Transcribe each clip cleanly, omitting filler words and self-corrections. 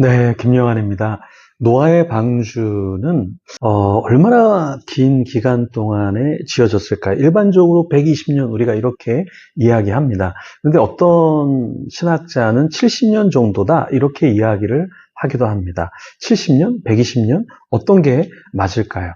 네, 김영환입니다. 노아의 방주는 얼마나 긴 기간 동안에 지어졌을까? 일반적으로 120년 우리가 이렇게 이야기합니다. 그런데 어떤 신학자는 70년 정도다 이렇게 이야기를 하기도 합니다. 70년, 120년 어떤 게 맞을까요?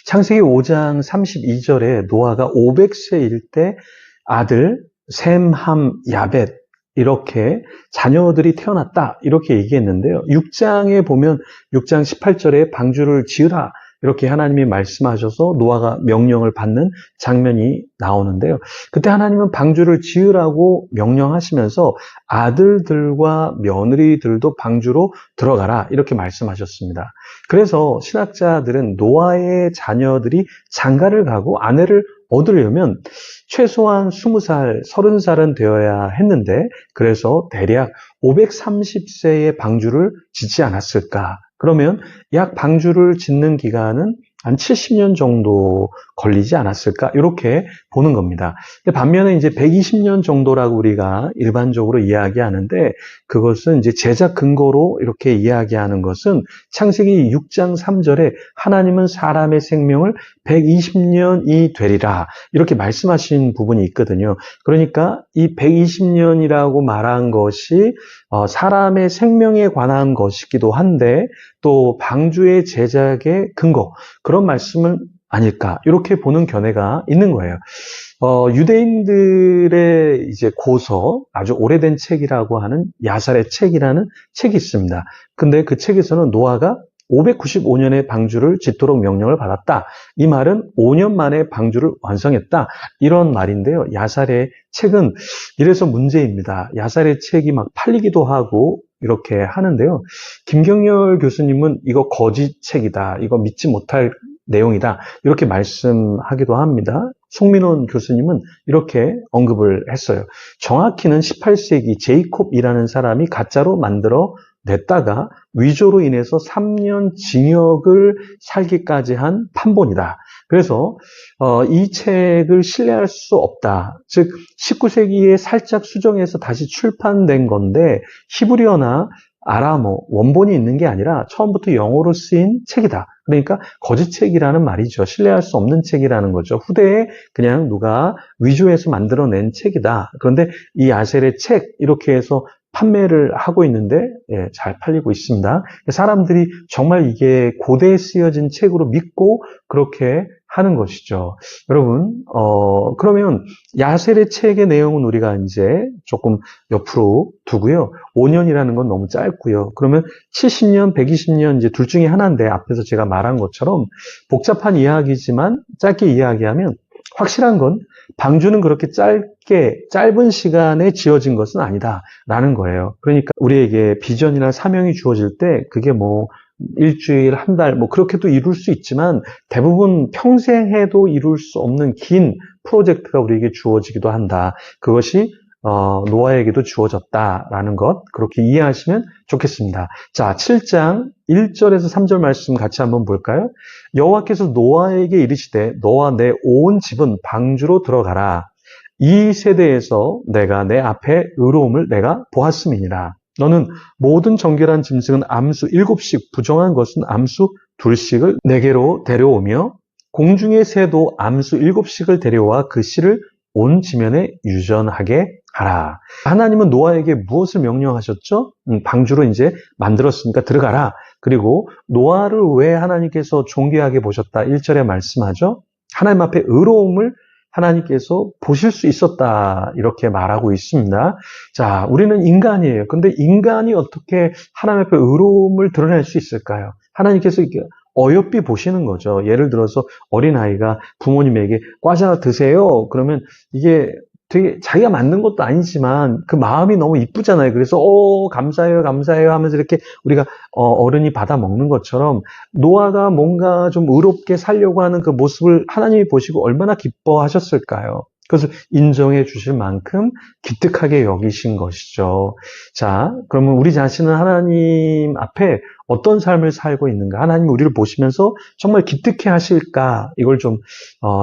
창세기 5장 32절에 노아가 500세일 때 아들 셈, 함, 야벳 이렇게 자녀들이 태어났다 이렇게 얘기했는데요. 6장에 보면 6장 18절에 방주를 지으라 이렇게 하나님이 말씀하셔서 노아가 명령을 받는 장면이 나오는데요. 그때 하나님은 방주를 지으라고 명령하시면서 아들들과 며느리들도 방주로 들어가라 이렇게 말씀하셨습니다. 그래서 신학자들은 노아의 자녀들이 장가를 가고 아내를 얻으려면 최소한 20살, 30살은 되어야 했는데 그래서 대략 530세의 방주를 짓지 않았을까? 그러면 약 방주를 짓는 기간은 한 70년 정도 걸리지 않았을까? 이렇게 보는 겁니다. 근데 반면에 이제 120년 정도라고 우리가 일반적으로 이야기하는데 그것은 이제 제작 근거로 이렇게 이야기하는 것은 창세기 6장 3절에 하나님은 사람의 생명을 120년이 되리라 이렇게 말씀하신 부분이 있거든요. 그러니까 이 120년이라고 말한 것이 사람의 생명에 관한 것이기도 한데 또 방주의 제작의 근거 그런 말씀은 아닐까 이렇게 보는 견해가 있는 거예요. 유대인들의 이제 고서 아주 오래된 책이라고 하는 야살의 책이라는 책이 있습니다. 근데 그 책에서는 노아가 595년에 방주를 짓도록 명령을 받았다. 이 말은 5년 만에 방주를 완성했다. 이런 말인데요. 야살의 책은 이래서 문제입니다. 야살의 책이 막 팔리기도 하고 이렇게 하는데요. 김경렬 교수님은 이거 거짓 책이다. 이거 믿지 못할 내용이다. 이렇게 말씀하기도 합니다. 송민원 교수님은 이렇게 언급을 했어요. 정확히는 18세기 제이콥이라는 사람이 가짜로 만들어 냈다가 위조로 인해서 3년 징역을 살기까지 한 판본이다. 그래서 이 책을 신뢰할 수 없다. 즉 19세기에 살짝 수정해서 다시 출판된 건데 히브리어나 아람어 원본이 있는 게 아니라 처음부터 영어로 쓰인 책이다. 그러니까 거짓책이라는 말이죠. 신뢰할 수 없는 책이라는 거죠. 후대에 그냥 누가 위조해서 만들어낸 책이다. 그런데 이 아셀의 책 이렇게 해서 판매를 하고 있는데 잘 팔리고 있습니다. 사람들이 정말 이게 고대에 쓰여진 책으로 믿고 그렇게 하는 것이죠. 여러분, 그러면 야셀의 책의 내용은 우리가 이제 조금 옆으로 두고요. 5년이라는 건 너무 짧고요. 그러면 70년, 120년 이제 둘 중에 하나인데 앞에서 제가 말한 것처럼 복잡한 이야기지만 짧게 이야기하면 확실한 건 방주는 그렇게 짧은 시간에 지어진 것은 아니다라는 거예요. 그러니까 우리에게 비전이나 사명이 주어질 때 그게 뭐 일주일, 한 달, 뭐 그렇게도 이룰 수 있지만 대부분 평생 해도 이룰 수 없는 긴 프로젝트가 우리에게 주어지기도 한다. 그것이 노아에게도 주어졌다라는 것 그렇게 이해하시면 좋겠습니다. 자, 7장 1절에서 3절 말씀 같이 한번 볼까요? 여호와께서 노아에게 이르시되 너와 내 온 집은 방주로 들어가라. 이 세대에서 내가 내 앞에 의로움을 내가 보았음이니라. 너는 모든 정결한 짐승은 암수 7씩 부정한 것은 암수 2씩을 내게로 데려오며 공중의 새도 암수 7씩을 데려와 그 씨를 온 지면에 유전하게 하라. 하나님은 노아에게 무엇을 명령하셨죠? 방주로 이제 만들었으니까 들어가라. 그리고 노아를 왜 하나님께서 존귀하게 보셨다? 1절에 말씀하죠. 하나님 앞에 의로움을 하나님께서 보실 수 있었다. 이렇게 말하고 있습니다. 자, 우리는 인간이에요. 근데 인간이 어떻게 하나님 앞에 의로움을 드러낼 수 있을까요? 하나님께서 이렇게 어여삐 보시는 거죠. 예를 들어서 어린아이가 부모님에게 과자 드세요. 그러면 이게 되게 자기가 만든 것도 아니지만 그 마음이 너무 이쁘잖아요. 그래서 감사해요, 감사해요 하면서 이렇게 우리가 어른이 받아 먹는 것처럼 노아가 뭔가 좀 의롭게 살려고 하는 그 모습을 하나님이 보시고 얼마나 기뻐하셨을까요? 그것을 인정해 주실 만큼 기특하게 여기신 것이죠. 자, 그러면 우리 자신은 하나님 앞에 어떤 삶을 살고 있는가? 하나님 우리를 보시면서 정말 기특해 하실까? 이걸 좀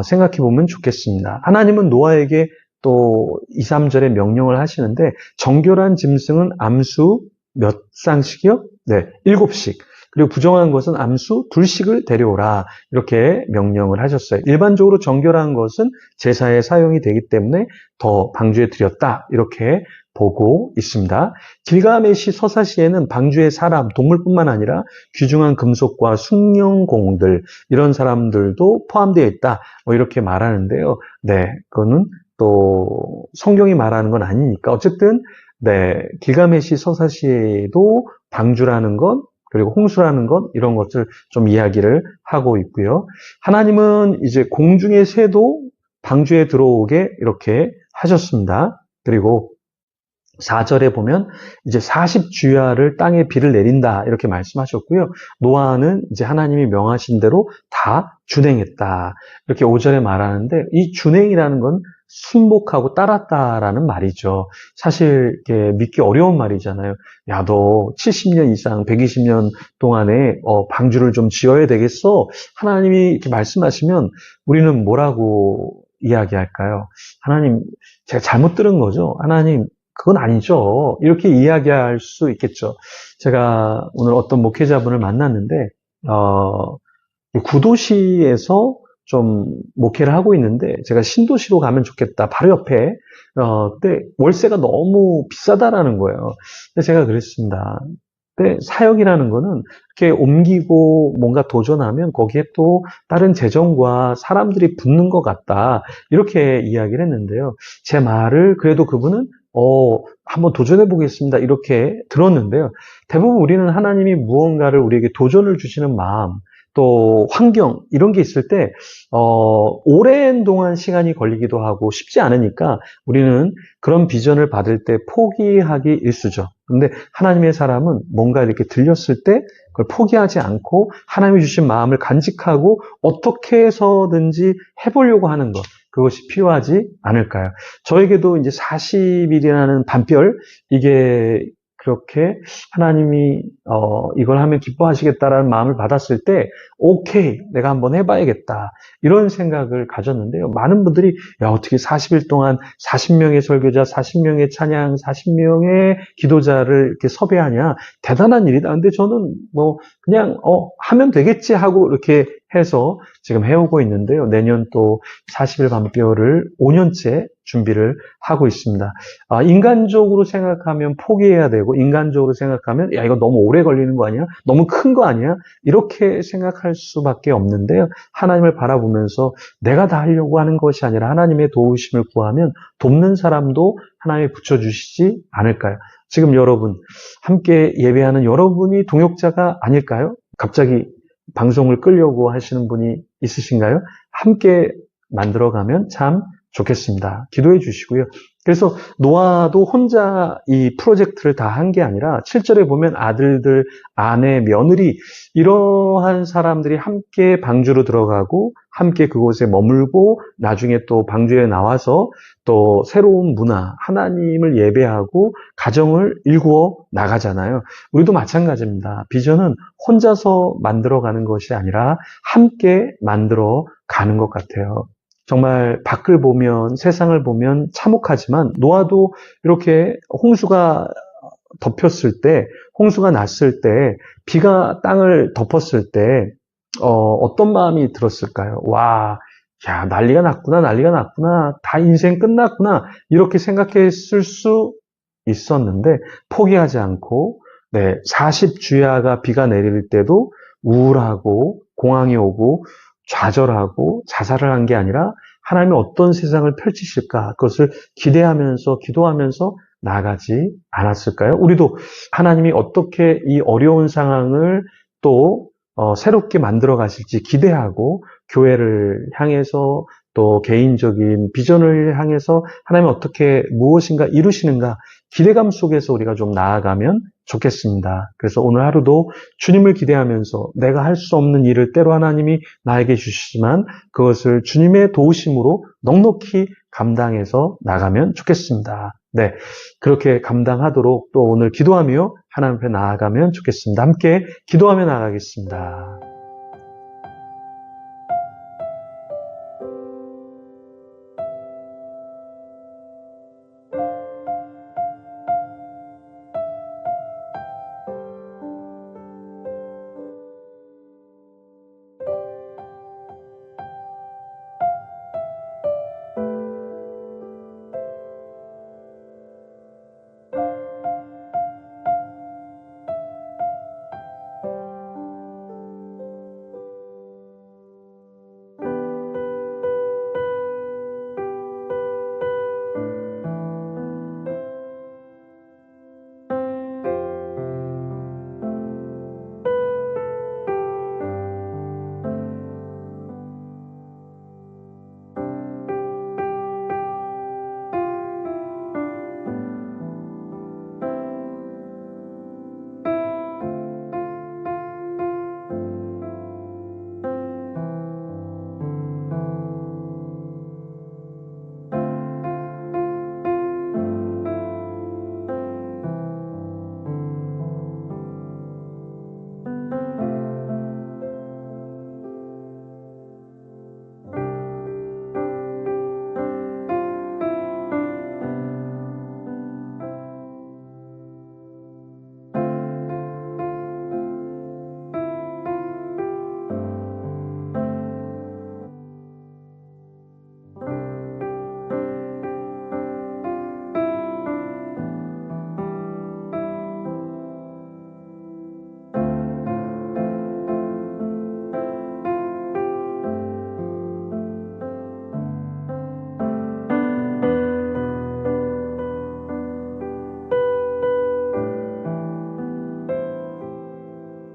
생각해 보면 좋겠습니다. 하나님은 노아에게 또 2, 3절에 명령을 하시는데 정결한 짐승은 암수 몇 쌍씩이요? 네, 7씩. 그리고 부정한 것은 암수 2씩을 데려오라. 이렇게 명령을 하셨어요. 일반적으로 정결한 것은 제사에 사용이 되기 때문에 더 방주에 드렸다. 이렇게 보고 있습니다. 길가메시 서사시에는 방주의 사람, 동물뿐만 아니라 귀중한 금속과 숭늉공들 이런 사람들도 포함되어 있다. 뭐 이렇게 말하는데요. 네, 그거는 또 성경이 말하는 건 아니니까 어쨌든 네, 길가메시 서사시에도 방주라는 것 그리고 홍수라는 것 이런 것을 좀 이야기를 하고 있고요. 하나님은 이제 공중의 새도 방주에 들어오게 이렇게 하셨습니다. 그리고 4절에 보면 이제 40주야를 땅에 비를 내린다 이렇게 말씀하셨고요. 노아는 이제 하나님이 명하신 대로 다 준행했다. 이렇게 5절에 말하는데 이 준행이라는 건 순복하고 따랐다라는 말이죠. 사실 이게 믿기 어려운 말이잖아요. 야, 너 70년 이상 120년 동안에 방주를 좀 지어야 되겠어. 하나님이 이렇게 말씀하시면 우리는 뭐라고 이야기할까요? 하나님, 제가 잘못 들은 거죠. 하나님, 그건 아니죠. 이렇게 이야기할 수 있겠죠. 제가 오늘 어떤 목회자분을 만났는데, 구도시에서 좀 목회를 하고 있는데, 제가 신도시로 가면 좋겠다. 바로 옆에, 근데 월세가 너무 비싸다라는 거예요. 근데 제가 그랬습니다. 근데 사역이라는 거는 이렇게 옮기고 뭔가 도전하면 거기에 또 다른 재정과 사람들이 붙는 것 같다. 이렇게 이야기를 했는데요. 제 말을 그래도 그분은 한번 도전해 보겠습니다. 이렇게 들었는데요. 대부분 우리는 하나님이 무언가를 우리에게 도전을 주시는 마음, 또 환경, 이런 게 있을 때, 오랜 동안 시간이 걸리기도 하고 쉽지 않으니까 우리는 그런 비전을 받을 때 포기하기 일쑤죠. 근데 하나님의 사람은 뭔가 이렇게 들렸을 때 그걸 포기하지 않고 하나님이 주신 마음을 간직하고 어떻게 해서든지 해보려고 하는 것. 그것이 필요하지 않을까요? 저에게도 이제 40일이라는 반별, 이게 그렇게 하나님이 이걸 하면 기뻐하시겠다라는 마음을 받았을 때 오케이, 내가 한번 해봐야겠다 이런 생각을 가졌는데요. 많은 분들이 야, 어떻게 40일 동안 40명의 설교자, 40명의 찬양, 40명의 기도자를 이렇게 섭외하냐, 대단한 일이다. 근데 저는 뭐 그냥 하면 되겠지 하고 이렇게 해서 지금 해오고 있는데요. 내년 또 40일 반뼈를 5년째 준비를 하고 있습니다. 인간적으로 생각하면 포기해야 되고, 인간적으로 생각하면, 야, 이거 너무 오래 걸리는 거 아니야? 너무 큰 거 아니야? 이렇게 생각할 수밖에 없는데요. 하나님을 바라보면서 내가 다 하려고 하는 것이 아니라 하나님의 도우심을 구하면 돕는 사람도 하나님이 붙여주시지 않을까요? 지금 여러분, 함께 예배하는 여러분이 동역자가 아닐까요? 갑자기 방송을 끌려고 하시는 분이 있으신가요? 함께 만들어가면 참 좋겠습니다. 기도해 주시고요. 그래서 노아도 혼자 이 프로젝트를 다 한 게 아니라 7절에 보면 아들들, 아내, 며느리 이러한 사람들이 함께 방주로 들어가고 함께 그곳에 머물고 나중에 또 방주에 나와서 또 새로운 문화, 하나님을 예배하고 가정을 일구어 나가잖아요. 우리도 마찬가지입니다. 비전은 혼자서 만들어가는 것이 아니라 함께 만들어 가는 것 같아요. 정말 밖을 보면 세상을 보면 참혹하지만 노아도 이렇게 홍수가 덮였을 때, 홍수가 났을 때, 비가 땅을 덮었을 때 어떤 마음이 들었을까요? 와, 야, 난리가 났구나, 난리가 났구나, 다 인생 끝났구나 이렇게 생각했을 수 있었는데 포기하지 않고 네, 40주야가 비가 내릴 때도 우울하고 공황이 오고 좌절하고 자살을 한 게 아니라 하나님이 어떤 세상을 펼치실까 그것을 기대하면서 기도하면서 나아가지 않았을까요? 우리도 하나님이 어떻게 이 어려운 상황을 또 새롭게 만들어 가실지 기대하고 교회를 향해서 또 개인적인 비전을 향해서 하나님이 어떻게 무엇인가 이루시는가 기대감 속에서 우리가 좀 나아가면 좋겠습니다. 그래서 오늘 하루도 주님을 기대하면서 내가 할 수 없는 일을 때로 하나님이 나에게 주시지만 그것을 주님의 도우심으로 넉넉히 감당해서 나가면 좋겠습니다. 네, 그렇게 감당하도록 또 오늘 기도하며 하나님 앞에 나아가면 좋겠습니다. 함께 기도하며 나아가겠습니다.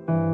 네.